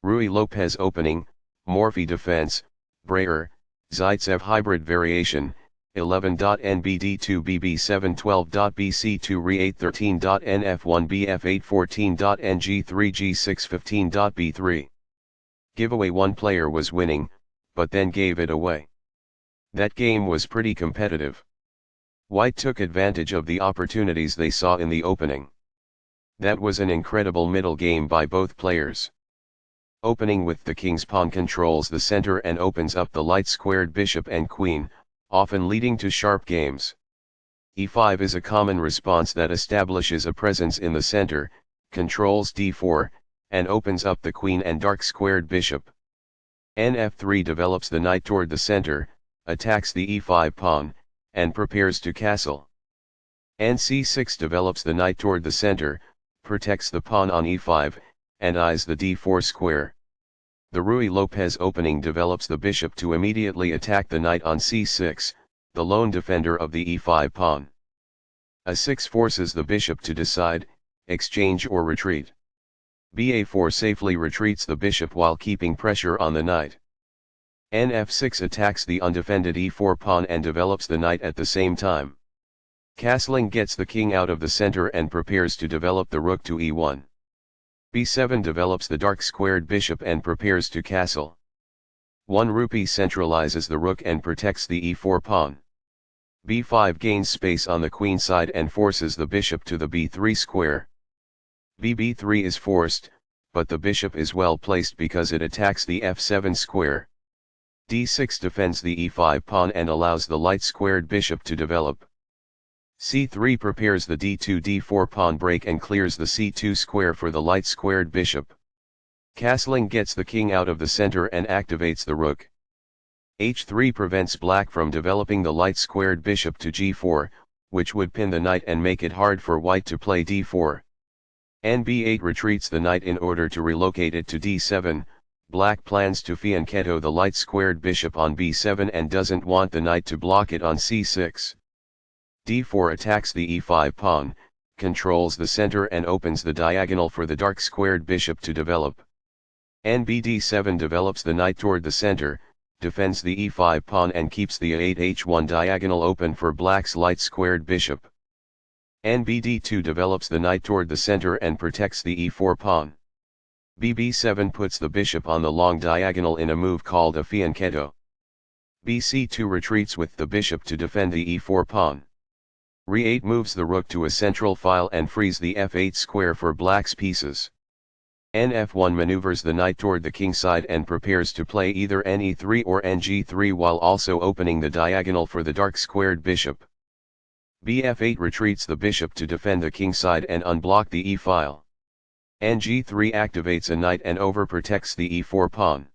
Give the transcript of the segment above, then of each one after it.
Ruy Lopez opening, Morphy defense, Breyer, Zaitsev hybrid variation, 11.NBD2BB712.BC2 Re813.NF1BF814.NG3G615.B3. Giveaway. One player was winning, but then gave it away. That game was pretty competitive. White took advantage of the opportunities they saw in the opening. That was an incredible middle game by both players. Opening with the king's pawn controls the center and opens up the light-squared bishop and queen, often leading to sharp games. e5 is a common response that establishes a presence in the center, controls d4, and opens up the queen and dark-squared bishop. Nf3 develops the knight toward the center, attacks the e5 pawn, and prepares to castle. Nc6 develops the knight toward the center, protects the pawn on e5, and eyes the d4 square. The Ruy Lopez opening develops the bishop to immediately attack the knight on c6, the lone defender of the e5 pawn. a6 forces the bishop to decide, exchange or retreat. ba4 safely retreats the bishop while keeping pressure on the knight. Nf6 attacks the undefended e4 pawn and develops the knight at the same time. Castling gets the king out of the center and prepares to develop the rook to e1. b7 develops the dark-squared bishop and prepares to castle. 1 rupee centralizes the rook and protects the e4 pawn. b5 gains space on the queen side and forces the bishop to the b3 square. bb3 is forced, but the bishop is well placed because it attacks the f7 square. d6 defends the e5 pawn and allows the light-squared bishop to develop. c3 prepares the d2-d4 pawn break and clears the c2 square for the light-squared bishop. Castling gets the king out of the center and activates the rook. h3 prevents black from developing the light-squared bishop to g4, which would pin the knight and make it hard for white to play d4. nb8 retreats the knight in order to relocate it to d7. Black plans to fianchetto the light-squared bishop on b7 and doesn't want the knight to block it on c6. d4 attacks the e5 pawn, controls the center and opens the diagonal for the dark-squared bishop to develop. nbd7 develops the knight toward the center, defends the e5 pawn and keeps the a8h1 diagonal open for black's light-squared bishop. nbd2 develops the knight toward the center and protects the e4 pawn. bb7 puts the bishop on the long diagonal in a move called a fianchetto. bc2 retreats with the bishop to defend the e4 pawn. Re8 moves the rook to a central file and frees the f8 square for black's pieces. Nf1 maneuvers the knight toward the king side and prepares to play either ne3 or ng3 while also opening the diagonal for the dark-squared bishop. bf8 retreats the bishop to defend the king side and unblock the e-file. ng3 activates a knight and overprotects the e4 pawn.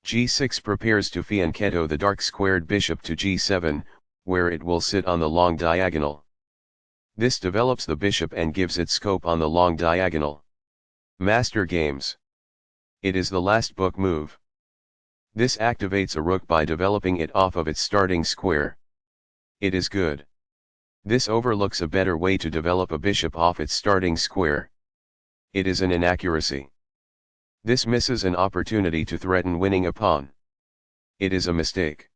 g6 prepares to fianchetto the dark-squared bishop to g7, where it will sit on the long diagonal. This develops the bishop and gives it scope on the long diagonal. Master games. It is the last book move. This activates a rook by developing it off of its starting square. It is good. This overlooks a better way to develop a bishop off its starting square. It is an inaccuracy. This misses an opportunity to threaten winning a pawn. It is a mistake.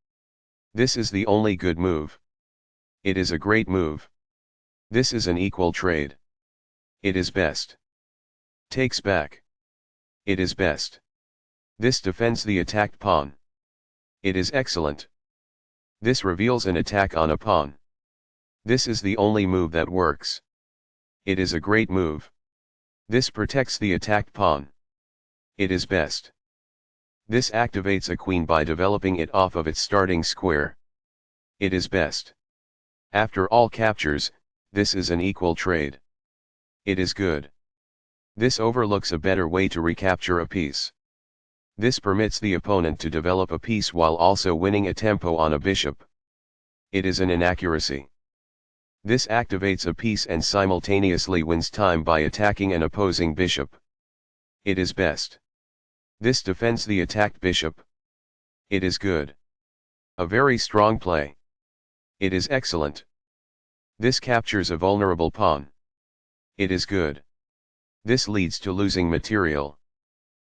This is the only good move. It is a great move. This is an equal trade. It is best. Takes back. It is best. This defends the attacked pawn. It is excellent. This reveals an attack on a pawn. This is the only move that works. It is a great move. This protects the attacked pawn. It is best. This activates a queen by developing it off of its starting square. It is best. After all captures, this is an equal trade. It is good. This overlooks a better way to recapture a piece. This permits the opponent to develop a piece while also winning a tempo on a bishop. It is an inaccuracy. This activates a piece and simultaneously wins time by attacking an opposing bishop. It is best. This defends the attacked bishop. It is good. A very strong play. It is excellent. This captures a vulnerable pawn. It is good. This leads to losing material.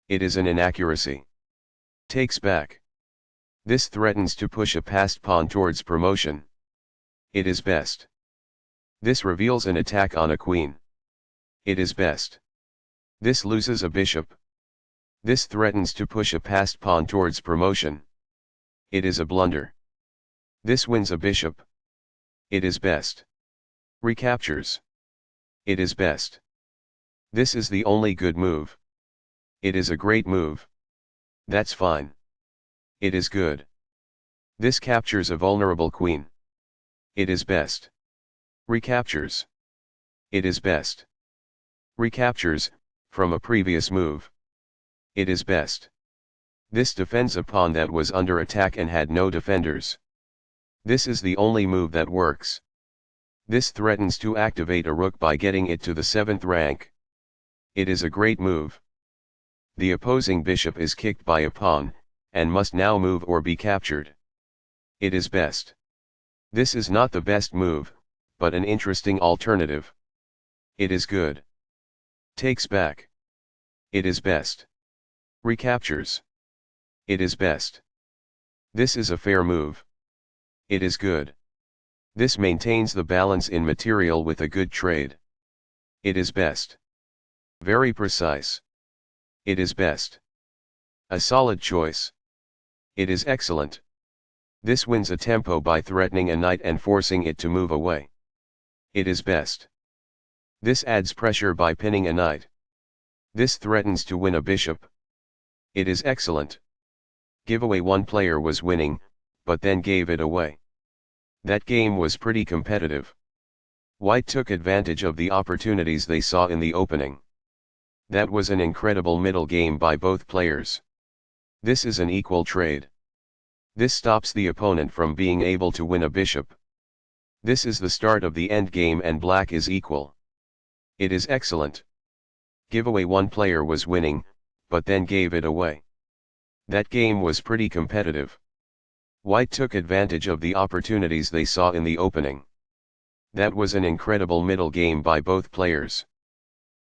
It is an inaccuracy. Takes back. This threatens to push a passed pawn towards promotion. It is best. This reveals an attack on a queen. It is best. This loses a bishop. This threatens to push a passed pawn towards promotion. It is a blunder. This wins a bishop. It is best. Recaptures. It is best. This is the only good move. It is a great move. That's fine. It is good. This captures a vulnerable queen. It is best. Recaptures. It is best. Recaptures, from a previous move. It is best. This defends a pawn that was under attack and had no defenders. This is the only move that works. This threatens to activate a rook by getting it to the 7th rank. It is a great move. The opposing bishop is kicked by a pawn, and must now move or be captured. It is best. This is not the best move, but an interesting alternative. It is good. Takes back. It is best. Recaptures. It is best. This is a fair move. It is good. This maintains the balance in material with a good trade. It is best. Very precise. It is best. A solid choice. It is excellent. This wins a tempo by threatening a knight and forcing it to move away. It is best. This adds pressure by pinning a knight. This threatens to win a bishop. It is excellent. Giveaway. One player was winning, but then gave it away. That game was pretty competitive. White took advantage of the opportunities they saw in the opening. That was an incredible middle game by both players. This is an equal trade. This stops the opponent from being able to win a bishop. This is the start of the endgame and black is equal. It is excellent. Giveaway. One player was winning, but then gave it away. That game was pretty competitive. White took advantage of the opportunities they saw in the opening. That was an incredible middle game by both players.